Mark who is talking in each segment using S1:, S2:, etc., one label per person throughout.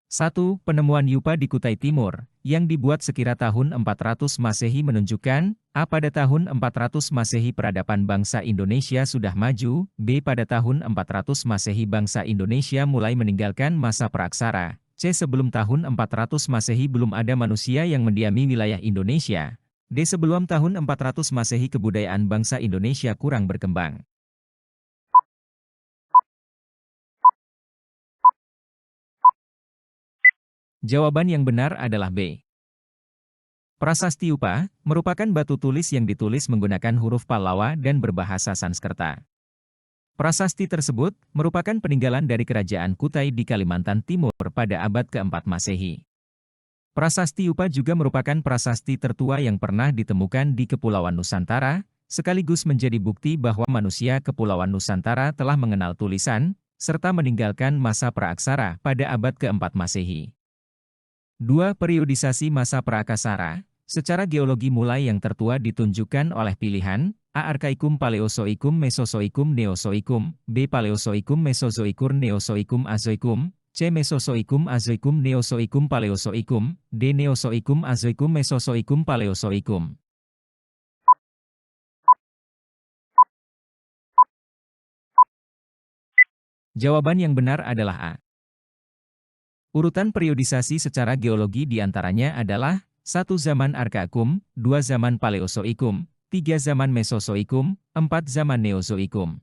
S1: 1. Penemuan Yupa di Kutai Timur, yang dibuat sekira tahun 400 Masehi menunjukkan, A. Pada tahun 400 Masehi peradaban bangsa Indonesia sudah maju, B. Pada tahun 400 Masehi bangsa Indonesia mulai meninggalkan masa praaksara, C. Sebelum tahun 400 Masehi belum ada manusia yang mendiami wilayah Indonesia, D. Sebelum tahun 400 Masehi kebudayaan bangsa Indonesia kurang berkembang. Jawaban yang benar adalah B. Prasasti Yupa merupakan batu tulis yang ditulis menggunakan huruf Pallawa dan berbahasa Sanskerta. Prasasti tersebut merupakan peninggalan dari Kerajaan Kutai di Kalimantan Timur pada abad ke-4 Masehi. Prasasti Yupa juga merupakan prasasti tertua yang pernah ditemukan di Kepulauan Nusantara, sekaligus menjadi bukti bahwa manusia Kepulauan Nusantara telah mengenal tulisan, serta meninggalkan masa praaksara pada abad ke-4 Masehi. 2. Periodisasi masa praakasara. Secara geologi mulai yang tertua ditunjukkan oleh pilihan A. Arkaikum Paleozoikum Mesozoikum Neozoikum, B. Paleozoikum Mesozoikum Neozoikum Azoikum, C. Mesozoikum Azoikum Neozoikum Paleozoikum, D. Neozoikum Azoikum Mesozoikum Paleozoikum. Jawaban yang benar adalah A. Urutan periodisasi secara geologi diantaranya adalah 1. Zaman Arkaikum, 2. Zaman Paleozoikum, 3. Zaman Mesozoikum, 4. Zaman Neozoikum.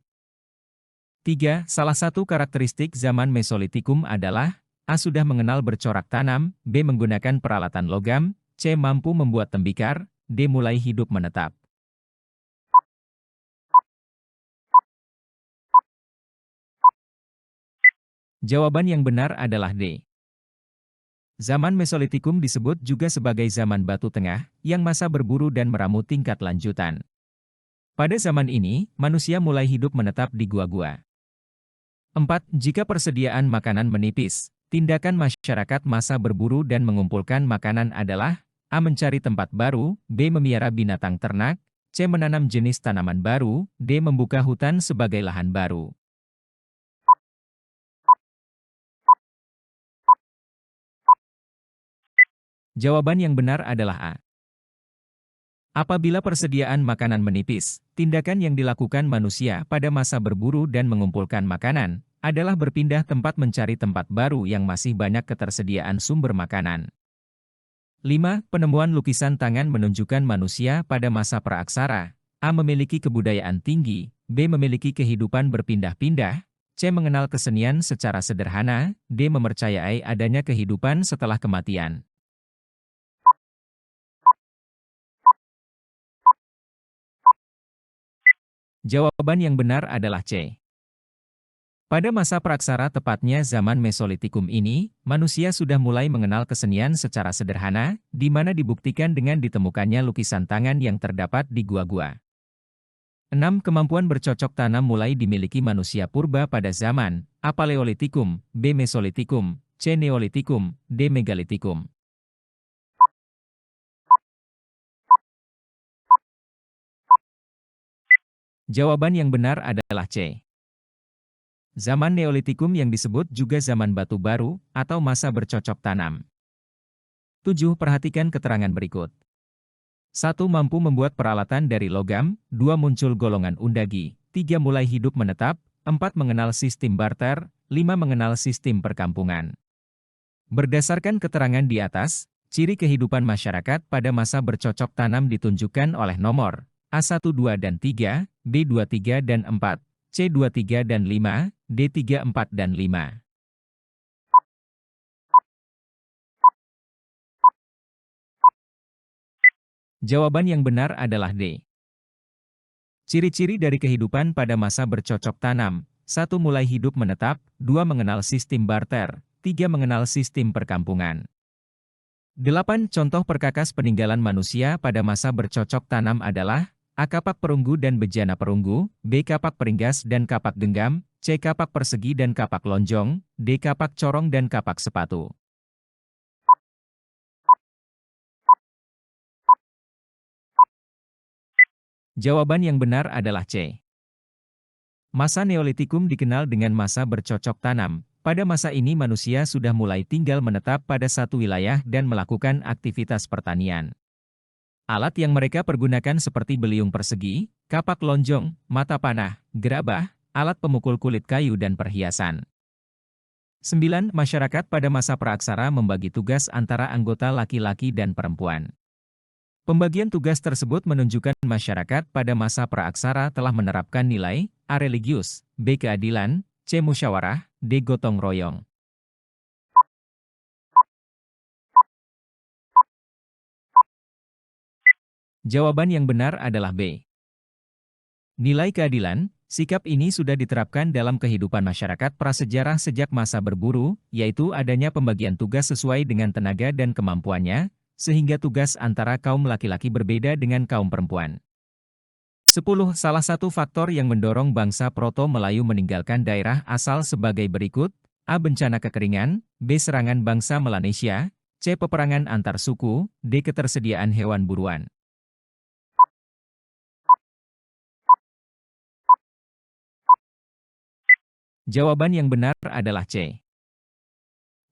S1: 3. Salah satu karakteristik zaman Mesolitikum adalah A. Sudah mengenal bercorak tanam, B. Menggunakan peralatan logam, C. Mampu membuat tembikar, D. Mulai hidup menetap. Jawaban yang benar adalah D. Zaman Mesolitikum disebut juga sebagai zaman batu tengah, yang masa berburu dan meramu tingkat lanjutan. Pada zaman ini, manusia mulai hidup menetap di gua-gua. 4. Jika persediaan makanan menipis, tindakan masyarakat masa berburu dan mengumpulkan makanan adalah A. Mencari tempat baru, B. Memelihara binatang ternak, C. Menanam jenis tanaman baru, D. Membuka hutan sebagai lahan baru. Jawaban yang benar adalah A. Apabila persediaan makanan menipis, tindakan yang dilakukan manusia pada masa berburu dan mengumpulkan makanan adalah berpindah tempat mencari tempat baru yang masih banyak ketersediaan sumber makanan. 5. Penemuan lukisan tangan menunjukkan manusia pada masa praaksara. A. Memiliki kebudayaan tinggi, B. Memiliki kehidupan berpindah-pindah, C. Mengenal kesenian secara sederhana, D. Mempercayai adanya kehidupan setelah kematian. Jawaban yang benar adalah C. Pada masa praaksara tepatnya zaman Mesolitikum ini, manusia sudah mulai mengenal kesenian secara sederhana, di mana dibuktikan dengan ditemukannya lukisan tangan yang terdapat di gua-gua. 6. Kemampuan bercocok tanam mulai dimiliki manusia purba pada zaman A. Paleolitikum, B. Mesolitikum, C. Neolitikum, D. Megalitikum. Jawaban yang benar adalah C. Zaman Neolitikum yang disebut juga zaman batu baru, atau masa bercocok tanam. 7. Perhatikan keterangan berikut. 1. Mampu membuat peralatan dari logam, 2. Muncul golongan undagi, 3. Mulai hidup menetap, 4. Mengenal sistem barter, 5. Mengenal sistem perkampungan. Berdasarkan keterangan di atas, ciri kehidupan masyarakat pada masa bercocok tanam ditunjukkan oleh nomor A1, 2, dan 3, B2, 3, dan 4, C2, 3, dan 5, D3, 4, dan 5. Jawaban yang benar adalah D. Ciri-ciri dari kehidupan pada masa bercocok tanam. 1. Mulai hidup menetap, 2. Mengenal sistem barter, 3. Mengenal sistem perkampungan. 8. Contoh perkakas peninggalan manusia pada masa bercocok tanam adalah A. Kapak perunggu dan bejana perunggu, B. Kapak peringgas dan kapak genggam, C. Kapak persegi dan kapak lonjong, D. Kapak corong dan kapak sepatu. Jawaban yang benar adalah C. Masa Neolitikum dikenal dengan masa bercocok tanam. Pada masa ini manusia sudah mulai tinggal menetap pada satu wilayah dan melakukan aktivitas pertanian. Alat yang mereka pergunakan seperti beliung persegi, kapak lonjong, mata panah, gerabah, alat pemukul kulit kayu dan perhiasan. 9. Masyarakat pada masa praaksara membagi tugas antara anggota laki-laki dan perempuan. Pembagian tugas tersebut menunjukkan masyarakat pada masa praaksara telah menerapkan nilai A. Religius, B. Keadilan, C. Musyawarah, D. Gotong royong. Jawaban yang benar adalah B. Nilai keadilan, sikap ini sudah diterapkan dalam kehidupan masyarakat prasejarah sejak masa berburu, yaitu adanya pembagian tugas sesuai dengan tenaga dan kemampuannya, sehingga tugas antara kaum laki-laki berbeda dengan kaum perempuan. 10. Salah satu faktor yang mendorong bangsa Proto-Melayu meninggalkan daerah asal sebagai berikut: A. Bencana kekeringan, B. Serangan bangsa Melanesia, C. Peperangan antar suku, D. Ketersediaan hewan buruan. Jawaban yang benar adalah C.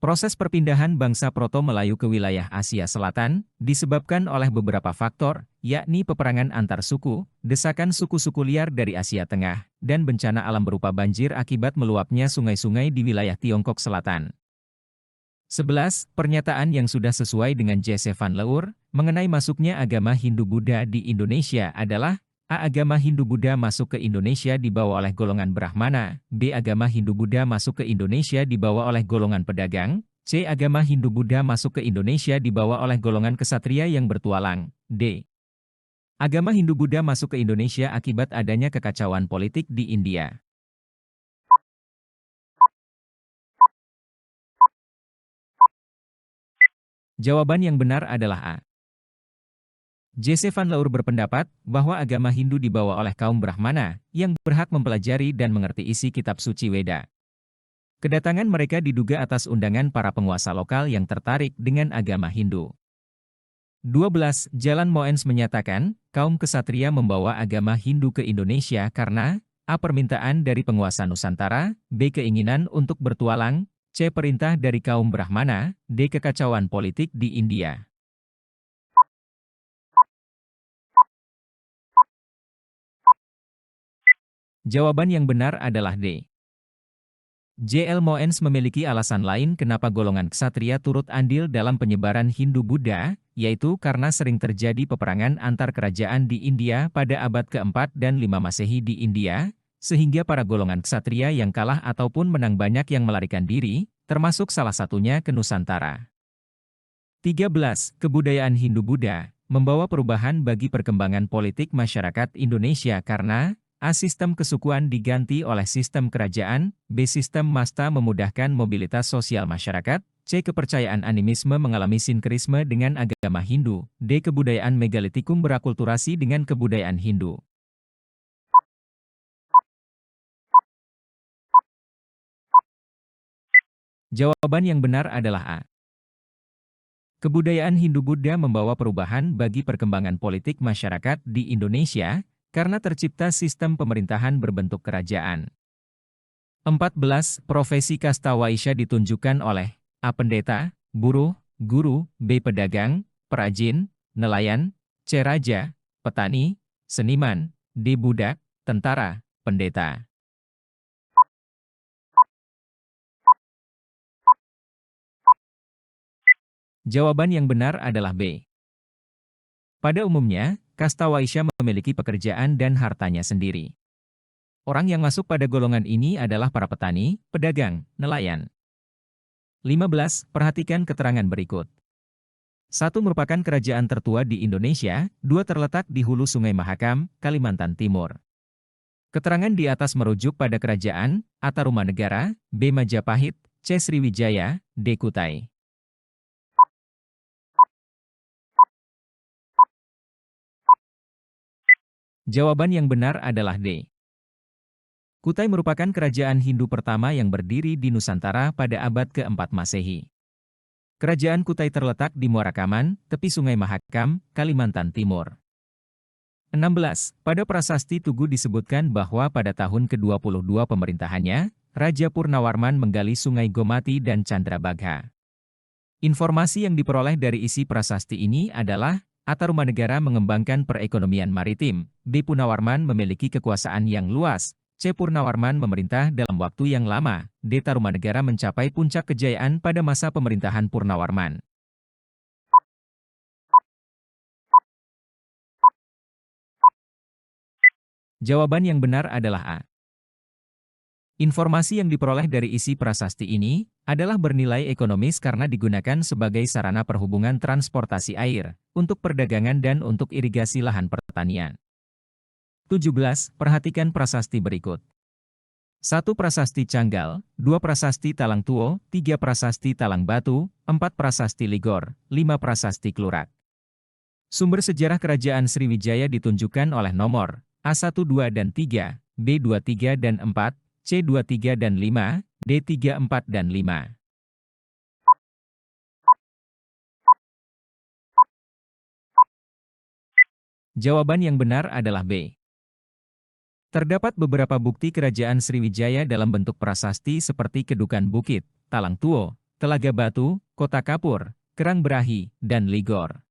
S1: Proses perpindahan bangsa Proto-Melayu ke wilayah Asia Selatan disebabkan oleh beberapa faktor, yakni peperangan antar suku, desakan suku-suku liar dari Asia Tengah, dan bencana alam berupa banjir akibat meluapnya sungai-sungai di wilayah Tiongkok Selatan. 11. Pernyataan yang sudah sesuai dengan Jesse Van Leur mengenai masuknya agama Hindu-Buddha di Indonesia adalah: A. Agama Hindu-Buddha masuk ke Indonesia dibawa oleh golongan Brahmana, B. Agama Hindu-Buddha masuk ke Indonesia dibawa oleh golongan pedagang, C. Agama Hindu-Buddha masuk ke Indonesia dibawa oleh golongan kesatria yang bertualang, D. Agama Hindu-Buddha masuk ke Indonesia akibat adanya kekacauan politik di India. Jawaban yang benar adalah A. Jesse Van Leur berpendapat bahwa agama Hindu dibawa oleh kaum Brahmana yang berhak mempelajari dan mengerti isi kitab suci Weda. Kedatangan mereka diduga atas undangan para penguasa lokal yang tertarik dengan agama Hindu. 12. Jalan Moens menyatakan, kaum kesatria membawa agama Hindu ke Indonesia karena A. Permintaan dari penguasa Nusantara, B. Keinginan untuk bertualang, C. Perintah dari kaum Brahmana, D. Kekacauan politik di India. Jawaban yang benar adalah D. J.L. Moens memiliki alasan lain kenapa golongan ksatria turut andil dalam penyebaran Hindu-Buddha, yaitu karena sering terjadi peperangan antar kerajaan di India pada abad ke-4 dan 5 Masehi di India, sehingga para golongan ksatria yang kalah ataupun menang banyak yang melarikan diri, termasuk salah satunya ke Nusantara. 13. Kebudayaan Hindu-Buddha membawa perubahan bagi perkembangan politik masyarakat Indonesia karena A. Sistem kesukuan diganti oleh sistem kerajaan, B. Sistem masta memudahkan mobilitas sosial masyarakat, C. Kepercayaan animisme mengalami sinkrisme dengan agama Hindu, D. Kebudayaan megalitikum berakulturasi dengan kebudayaan Hindu. Jawaban yang benar adalah A. Kebudayaan Hindu-Buddha membawa perubahan bagi perkembangan politik masyarakat di Indonesia, karena tercipta sistem pemerintahan berbentuk kerajaan. 14. Profesi kasta waisya ditunjukkan oleh A. Pendeta, buruh, guru, B. Pedagang, perajin, nelayan, C. Raja, petani, seniman, D. Budak, tentara, pendeta. Jawaban yang benar adalah B. Pada umumnya, kasta waisya memiliki pekerjaan dan hartanya sendiri. Orang yang masuk pada golongan ini adalah para petani, pedagang, nelayan. 15. Perhatikan keterangan berikut. 1. Merupakan kerajaan tertua di Indonesia, 2. Terletak di hulu Sungai Mahakam, Kalimantan Timur. Keterangan di atas merujuk pada kerajaan, A. Tarumanegara, B. Majapahit, C. Sriwijaya, D. Kutai. Jawaban yang benar adalah D. Kutai merupakan kerajaan Hindu pertama yang berdiri di Nusantara pada abad ke-4 Masehi. Kerajaan Kutai terletak di Muarakaman, tepi Sungai Mahakam, Kalimantan Timur. 16. Pada prasasti Tugu disebutkan bahwa pada tahun ke-22 pemerintahannya, Raja Purnawarman menggali Sungai Gomati dan Candrabagha. Informasi yang diperoleh dari isi prasasti ini adalah, A. Tarumanegara mengembangkan perekonomian maritim, B. Purnawarman memiliki kekuasaan yang luas, C. Purnawarman memerintah dalam waktu yang lama, D. Tarumanegara mencapai puncak kejayaan pada masa pemerintahan Purnawarman. Jawaban yang benar adalah A. Informasi yang diperoleh dari isi prasasti ini adalah bernilai ekonomis karena digunakan sebagai sarana perhubungan transportasi air, untuk perdagangan dan untuk irigasi lahan pertanian. 17. Perhatikan prasasti berikut. 1. Prasasti Canggal, 2. Prasasti Talang Tuo, 3. Prasasti Talang Batu, 4. Prasasti Ligor, 5. Prasasti Klurak. Sumber sejarah Kerajaan Sriwijaya ditunjukkan oleh nomor A12 dan 3, B23 dan 4, C23 dan 5, D34 dan 5. Jawaban yang benar adalah B. Terdapat beberapa bukti Kerajaan Sriwijaya dalam bentuk prasasti seperti Kedukan Bukit, Talang Tuo, Telaga Batu, Kota Kapur, Kerang Berahi, dan Ligor.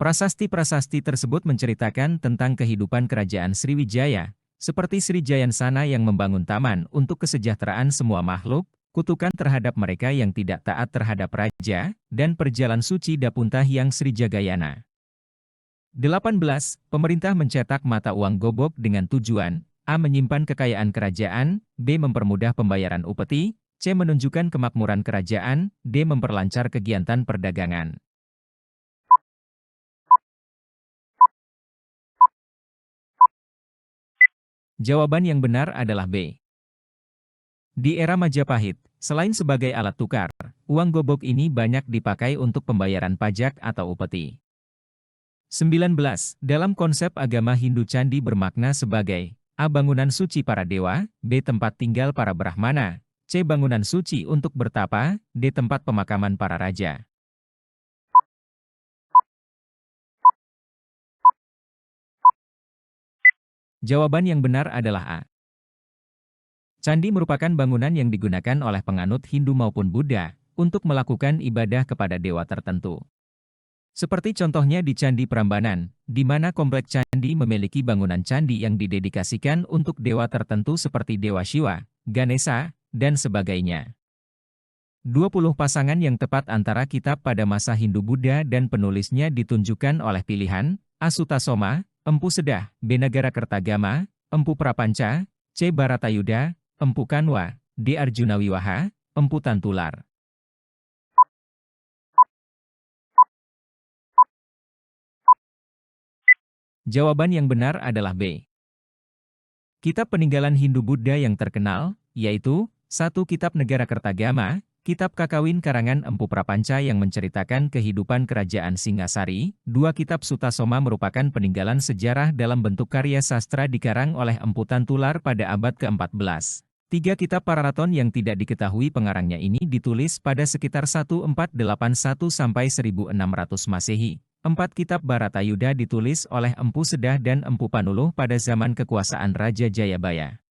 S1: Prasasti-prasasti tersebut menceritakan tentang kehidupan Kerajaan Sriwijaya, seperti Sri Jayansana yang membangun taman untuk kesejahteraan semua makhluk, kutukan terhadap mereka yang tidak taat terhadap raja, dan perjalan suci Dapunta Hyang Sri Jagayana. 18. Pemerintah mencetak mata uang gobok dengan tujuan A. Menyimpan kekayaan kerajaan, B. Mempermudah pembayaran upeti, C. Menunjukkan kemakmuran kerajaan, D. Memperlancar kegiatan perdagangan. Jawaban yang benar adalah B. Di era Majapahit, selain sebagai alat tukar, uang gobok ini banyak dipakai untuk pembayaran pajak atau upeti. 19. Dalam konsep agama Hindu candi bermakna sebagai A. Bangunan suci para dewa, B. Tempat tinggal para Brahmana, C. Bangunan suci untuk bertapa, D. Tempat pemakaman para raja. Jawaban yang benar adalah A. Candi merupakan bangunan yang digunakan oleh penganut Hindu maupun Buddha untuk melakukan ibadah kepada dewa tertentu. Seperti contohnya di Candi Prambanan, di mana komplek candi memiliki bangunan candi yang didedikasikan untuk dewa tertentu seperti Dewa Shiva, Ganesha, dan sebagainya. 20 pasangan yang tepat antara kitab pada masa Hindu-Buddha dan penulisnya ditunjukkan oleh pilihan A. Sutasoma, Empu Sedah, B. Nagara Kertagama, Empu Prapanca, C. Baratayuda, Empu Kanwa, D. Arjuna Wiwaha, Empu Tantular. Jawaban yang benar adalah B. Kitab peninggalan Hindu-Buddha yang terkenal, yaitu 1. Kitab Negara Kertagama, Kitab Kakawin karangan Empu Prapanca yang menceritakan kehidupan Kerajaan Singasari, 2. Kitab Sutasoma merupakan peninggalan sejarah dalam bentuk karya sastra dikarang oleh Empu Tantular pada abad ke-14. 3. Kitab Pararaton yang tidak diketahui pengarangnya ini ditulis pada sekitar 1481 sampai 1600 Masehi. 4. Kitab Baratayuda ditulis oleh Empu Sedah dan Empu Panuluh pada zaman kekuasaan Raja Jayabaya.